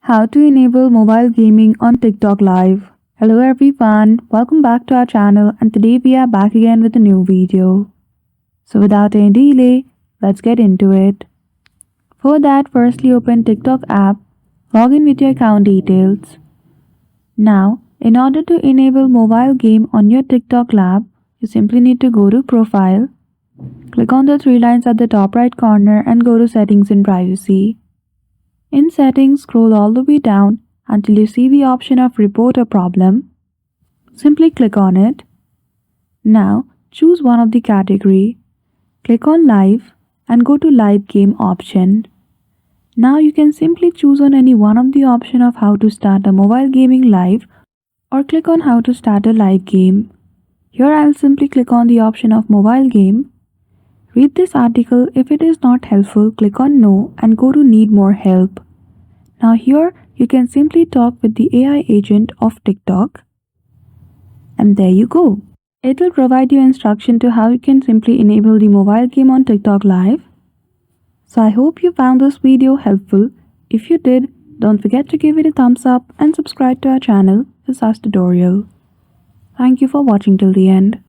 How to enable mobile gaming on TikTok Live. Hello everyone, welcome back to our channel and today we are back again with a new video. So without any delay, let's get into it. For that, firstly open TikTok app, log in with your account details. Now, in order to enable mobile game on your TikTok lab, you simply need to go to Profile, click on the three lines at the top right corner and go to Settings and Privacy. In Settings, scroll all the way down until you see the option of Report a Problem. Simply click on it. Now, choose one of the category. Click on Live and go to Live Game option. Now you can simply choose on any one of the option of how to start a mobile gaming live or click on how to start a live game. Here I will simply click on the option of mobile game. Read this article. If it is not helpful, click on No and go to Need More Help. Now here you can simply talk with the AI agent of TikTok. And there you go. It will provide you instruction to how you can simply enable the mobile game on TikTok Live. So I hope you found this video helpful. If you did, don't forget to give it a thumbs up and subscribe to our channel for such tutorial. Thank you for watching till the end.